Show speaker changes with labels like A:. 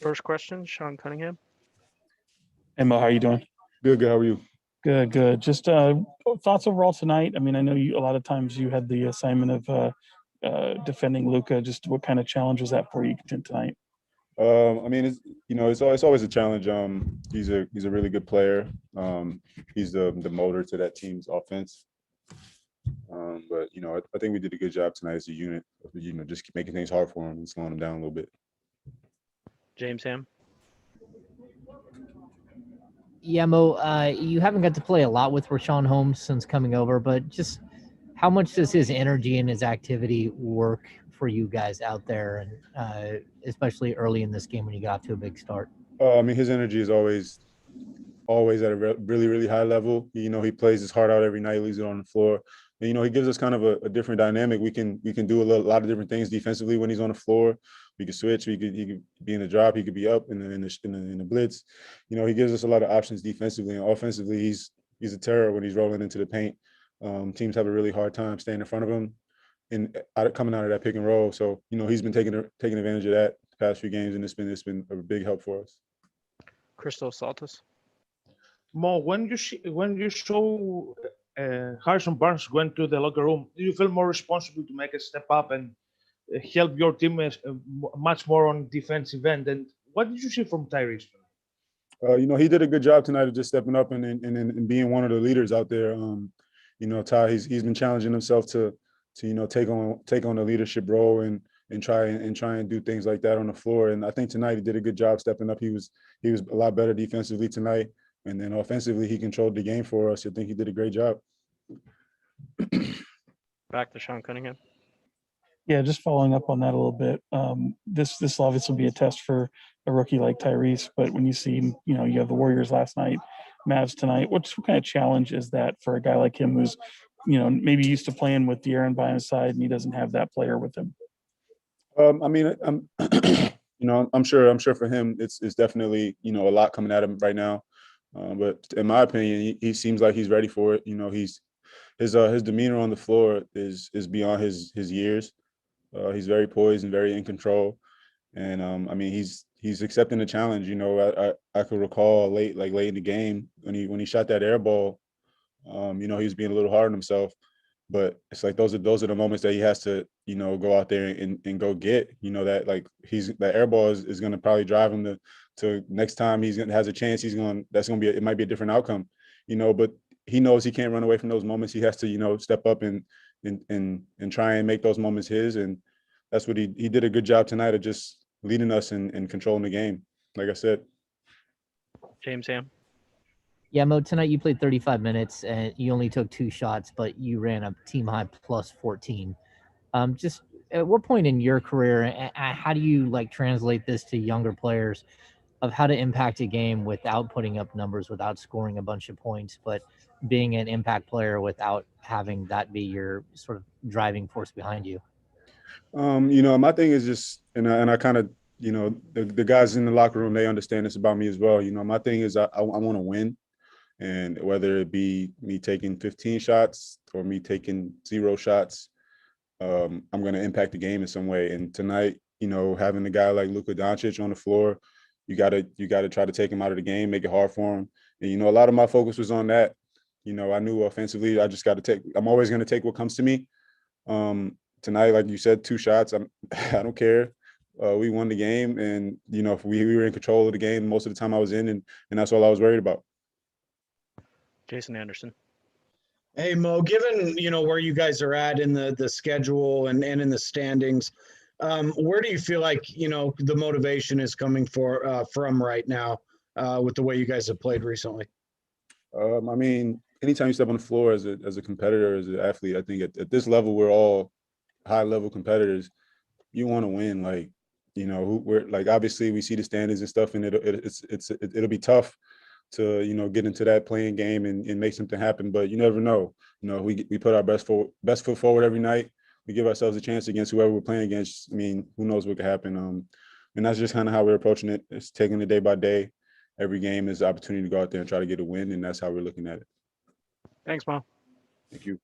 A: First question, Sean Cunningham.
B: Hey, Mo, how are you doing?
C: Good. How are you?
B: Good, good. Just thoughts overall tonight. I mean, I know you a lot of times you had the assignment of defending Luka. Just what kind of challenge was that for you tonight?
C: I mean, it's always a challenge. He's a really good player. He's the motor to that team's offense. But I think we did a good job tonight as a unit. Just keep making things hard for him and slowing him down a little bit.
A: James Ham.
D: Yeah, Mo, you haven't got to play a lot with Rashawn Holmes since coming over, but just how much does his energy and his activity work for you guys out there, and especially early in this game when you got off to a big start?
C: I mean, his energy is always at a really, really high level. He plays his heart out every night, leaves it on the floor. And, he gives us kind of a different dynamic. We can do a lot of different things defensively when he's on the floor. We could switch. He could be in the drop. He could be up in the blitz. He gives us a lot of options defensively, and offensively, he's a terror when he's rolling into the paint. Teams have a really hard time staying in front of him and coming out of that pick and roll. So he's been taking advantage of that the past few games, and it's been a big help for us.
A: Crystal Saltis.
E: Mo, when you saw Harrison Barnes went to the locker room, do you feel more responsible to make a step up and help your team much more on defensive end? And what did you see from Tyrese?
C: He did a good job tonight of just stepping up and being one of the leaders out there. Ty, he's been challenging himself to take on a leadership role and try and do things like that on the floor. And I think tonight he did a good job stepping up. He was a lot better defensively tonight, and then offensively he controlled the game for us. I think he did a great job.
A: Back to Sean Cunningham.
B: Yeah, just following up on that a little bit. This will obviously be a test for a rookie like Tyrese, but when you see, you have the Warriors last night, Mavs tonight, what kind of challenge is that for a guy like him who's, maybe used to playing with De'Aaron by his side and he doesn't have that player with him?
C: I mean, I'm sure for him it's definitely a lot coming at him right now. But in my opinion, he seems like he's ready for it. His demeanor on the floor is beyond his years. He's very poised and very in control, and I mean he's accepting the challenge. I could recall late in the game when he shot that air ball. He was being a little hard on himself, but it's like those are the moments that he has to go out there and go get. That air ball is going to probably drive him to next time has a chance. It might be a different outcome. But he knows he can't run away from those moments. He has to step up and try and make those moments his, and that's what he did a good job tonight of just leading us and controlling the game. Like I said.
A: James Ham.
D: Yeah, Mo, tonight you played 35 minutes and you only took 2 shots, but you ran a team high plus 14. Just at what point in your career, how do you translate this to younger players of how to impact a game without putting up numbers, without scoring a bunch of points, but being an impact player without having that be your sort of driving force behind you?
C: My thing is just, and I kind of, the guys in the locker room, they understand this about me as well. My thing is I want to win. And whether it be me taking 15 shots or me taking 0 shots, I'm going to impact the game in some way. And tonight, having a guy like Luka Doncic on the floor, you got to try to take him out of the game, make it hard for him. And, a lot of my focus was on that. I knew offensively, I just got to I'm always going to take what comes to me. Tonight, like you said, 2 shots, I don't care. We won the game, and, if we were in control of the game most of the time I was in, and that's all I was worried about.
A: Jason Anderson.
F: Hey, Mo, given, where you guys are at in the schedule and in the standings, where do you feel like, the motivation is coming from right now with the way you guys have played recently?
C: I mean, anytime you step on the floor as a competitor, as an athlete, I think at this level, we're all high-level competitors. You want to win, we're obviously we see the standings and stuff, and it'll be tough to get into that playing game and make something happen, but you never know. We put our best foot forward every night. We give ourselves a chance against whoever we're playing against. I mean, who knows what could happen? And that's just kind of how we're approaching it. It's taking it day by day. Every game is an opportunity to go out there and try to get a win, and that's how we're looking at it.
A: Thanks, Mo.
C: Thank you.